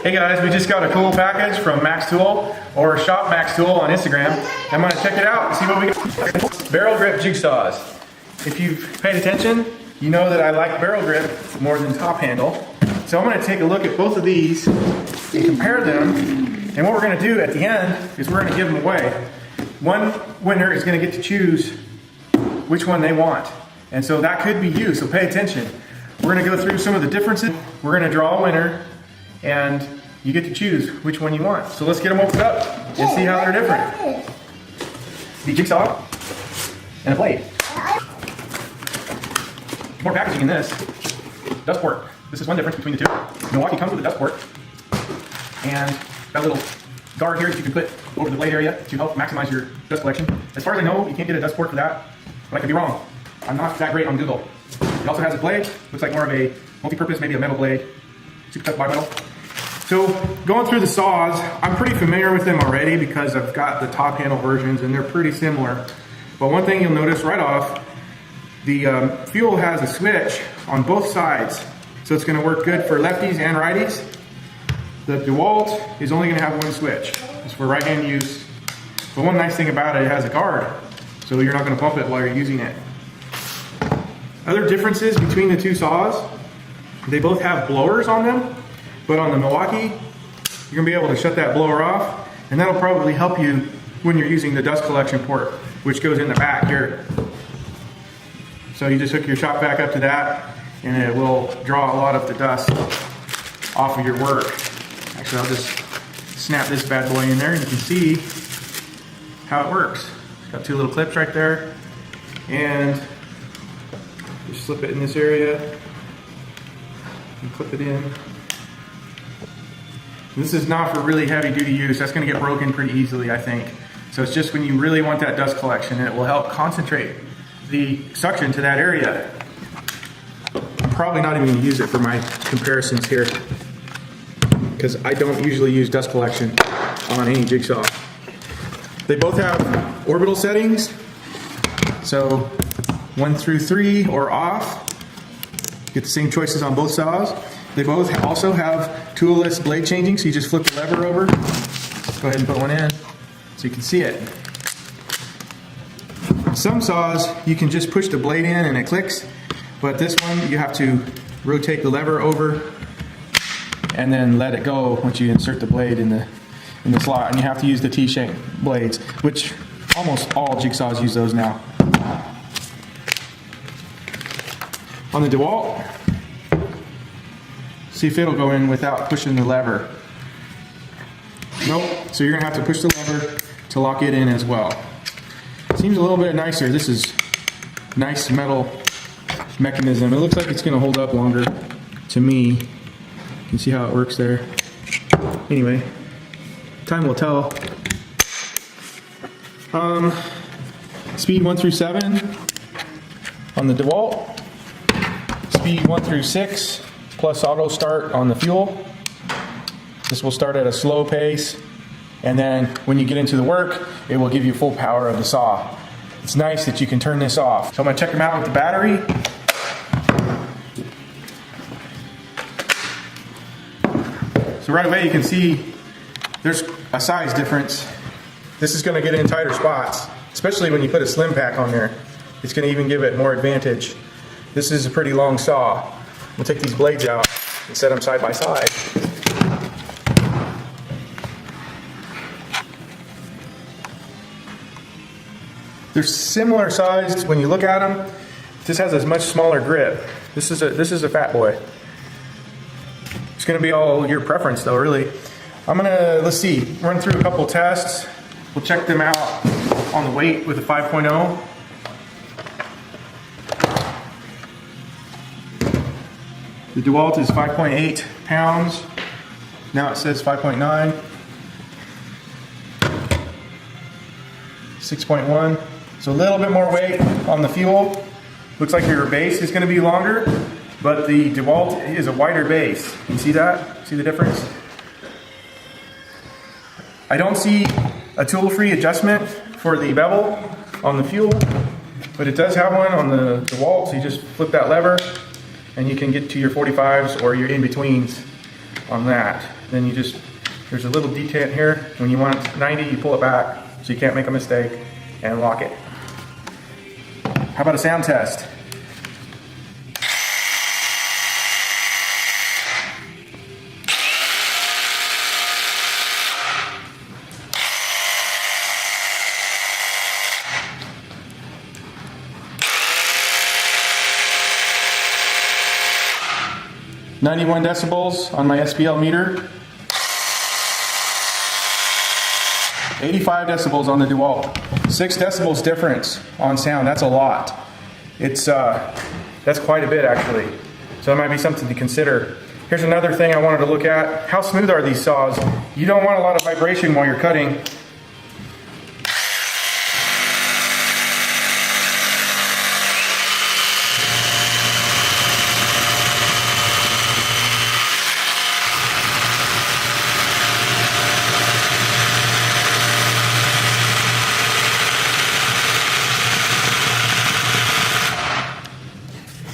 Hey guys, we just got a cool package from Max Tool, or Shop Max Tool on Instagram. I'm gonna check it out and see what we got. Barrel grip jigsaws. If you've paid attention, you know that I like barrel grip more than top handle. So I'm gonna take a look at both of these and compare them. And what we're gonna do at the end is we're gonna give them away. One winner is gonna get to choose which one they want. And so that could be you, so pay attention. We're gonna go through some of the differences. We're gonna draw a winner, and you get to choose which one you want. So let's get them opened up and see how they're different. The jigsaw and a blade. More packaging in this. Dust port. This is one difference between the two. Milwaukee comes with a dust port, and that little guard here that you can put over the blade area to help maximize your dust collection. As far as I know, you can't get a dust port for that, but I could be wrong. I'm not that great on Google. It also has a blade. Looks like more of a multi-purpose, maybe a metal blade. Super tough bi-metal. So going through the saws, I'm pretty familiar with them already because I've got the top handle versions and they're pretty similar. But one thing you'll notice right off, the fuel has a switch on both sides. So it's gonna work good for lefties and righties. The Dewalt is only gonna have one switch. It's for right-hand use. But one nice thing about it, it has a guard. So you're not gonna bump it while you're using it. Other differences between the two saws, they both have blowers on them. But on the Milwaukee, you're gonna be able to shut that blower off, and that'll probably help you when you're using the dust collection port, which goes in the back here. So you just hook your shop vac up to that, and it will draw a lot of the dust off of your work. Actually, I'll just snap this bad boy in there, and you can see how it works. It's got two little clips right there, and just slip it in this area, and clip it in. This is not for really heavy duty use. That's gonna get broken pretty easily, I think. So it's just when you really want that dust collection, and it will help concentrate the suction to that area. I'm probably not even gonna use it for my comparisons here because I don't usually use dust collection on any jigsaw. They both have orbital settings. So 1 through 3 or off. Get the same choices on both saws. They both also have toolless blade changing, so you just flip the lever over. Go ahead and put one in so you can see it. Some saws, you can just push the blade in and it clicks, but this one, you have to rotate the lever over and then let it go once you insert the blade in the slot, and you have to use the T-shape blades, which almost all jigsaws use those now. On the Dewalt, see if it'll go in without pushing the lever. Nope, so you're gonna have to push the lever to lock it in as well. Seems a little bit nicer. This is nice metal mechanism. It looks like it's gonna hold up longer to me. You can see how it works there. Anyway, time will tell. Speed 1 through 7 on the Dewalt. Speed 1 through 6. Plus auto start on the fuel. This will start at a slow pace, and then when you get into the work, it will give you full power of the saw. It's nice that you can turn this off. So I'm gonna check them out with the battery. So right away you can see there's a size difference. This is gonna get in tighter spots, especially when you put a slim pack on there. It's gonna even give it more advantage. This is a pretty long saw. We'll take these blades out and set them side by side. They're similar sized when you look at them. This has a much smaller grip. This is a fat boy. It's gonna be all your preference though, really. Let's see, run through a couple tests. We'll check them out on the weight with a 5.0. The Dewalt is 5.8 pounds. Now it says 5.9. 6.1. So a little bit more weight on the fuel. Looks like your base is going to be longer, but the Dewalt is a wider base. You see that? See the difference? I don't see a tool-free adjustment for the bevel on the fuel, but it does have one on the Dewalt. So you just flip that lever and you can get to your 45s or your in-betweens on that. Then you just, there's a little detent here. When you want 90, you pull it back so you can't make a mistake and lock it. How about a sound test? .91 decibels on my SPL meter. 85 decibels on the Dewalt. 6 decibels difference on sound. That's a lot. It's that's quite a bit actually. So that might be something to consider. Here's another thing I wanted to look at. How smooth are these saws? You don't want a lot of vibration while you're cutting.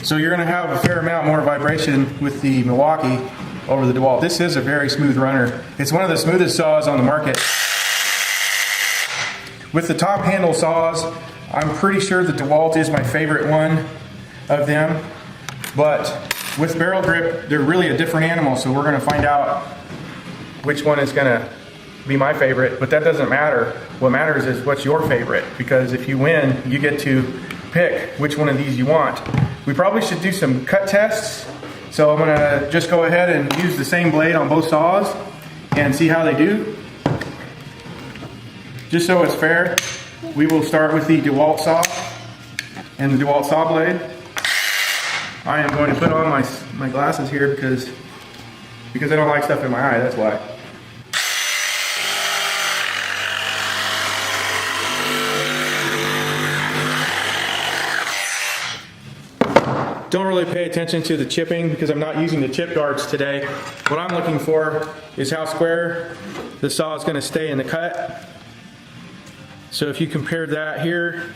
So you're going to have a fair amount more vibration with the Milwaukee over the Dewalt. This is a very smooth runner. It's one of the smoothest saws on the market. With the top handle saws, I'm pretty sure the Dewalt is my favorite one of them. But with barrel grip, they're really a different animal, so we're going to find out which one is going to be my favorite. But that doesn't matter. What matters is what's your favorite, because if you win, you get to pick which one of these you want. We probably should do some cut tests. So I'm gonna just go ahead and use the same blade on both saws and see how they do. Just so it's fair, we will start with the Dewalt saw and the Dewalt saw blade. I am going to put on my glasses here because I don't like stuff in my eye, that's why. Don't really pay attention to the chipping because I'm not using the chip guards today. What I'm looking for is how square the saw is going to stay in the cut. So if you compare that here,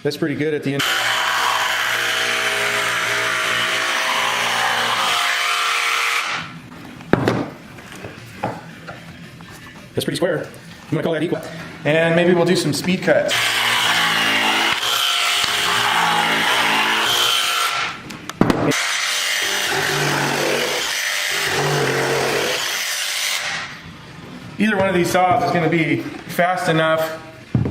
that's pretty good at the end. That's pretty square. I'm going to call that equal. And maybe we'll do some speed cuts. Either one of these saws is going to be fast enough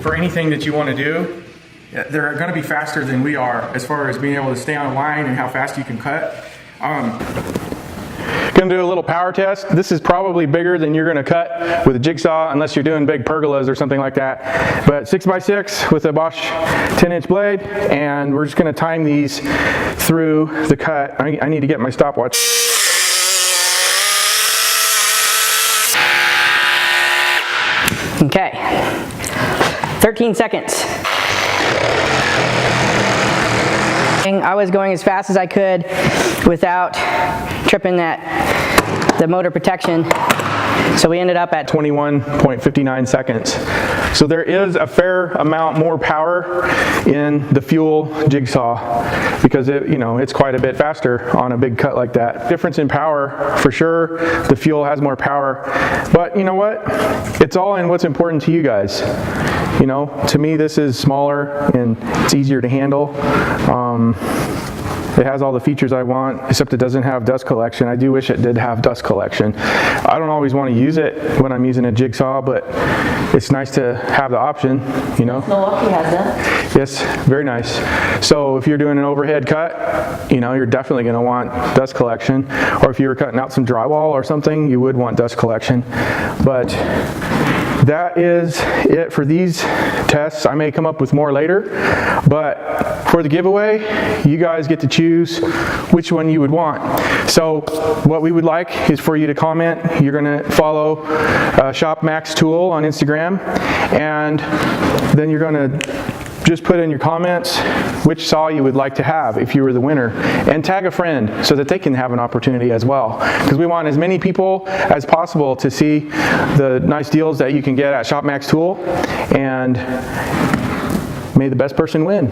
for anything that you want to do. They're going to be faster than we are as far as being able to stay on a line and how fast you can cut. Going to do a little power test. This is probably bigger than you're going to cut with a jigsaw unless you're doing big pergolas or something like that. But 6x6 with a Bosch 10-inch blade, and we're just going to time these through the cut. I need to get my stopwatch. Okay, 13 seconds. I was going as fast as I could without tripping the motor protection. So we ended up at 21.59 seconds. So there is a fair amount more power in the fuel jigsaw because it's quite a bit faster on a big cut like that. Difference in power for sure. The fuel has more power, but you know what? It's all in what's important to you guys. To me this is smaller and it's easier to handle. It has all the features I want, except it doesn't have dust collection. I do wish it did have dust collection. I don't always want to use it when I'm using a jigsaw, but it's nice to have the option, Milwaukee has that. Yes, very nice. So if you're doing an overhead cut, you're definitely going to want dust collection. Or if you were cutting out some drywall or something, you would want dust collection. But that is it for these tests. I may come up with more later, but for the giveaway, you guys get to choose which one you would want. So what we would like is for you to comment. You're going to follow Shop Max Tool on Instagram, and then you're going to just put in your comments which saw you would like to have if you were the winner, and tag a friend so that they can have an opportunity as well, because we want as many people as possible to see the nice deals that you can get at Shop Max Tool, and may the best person win.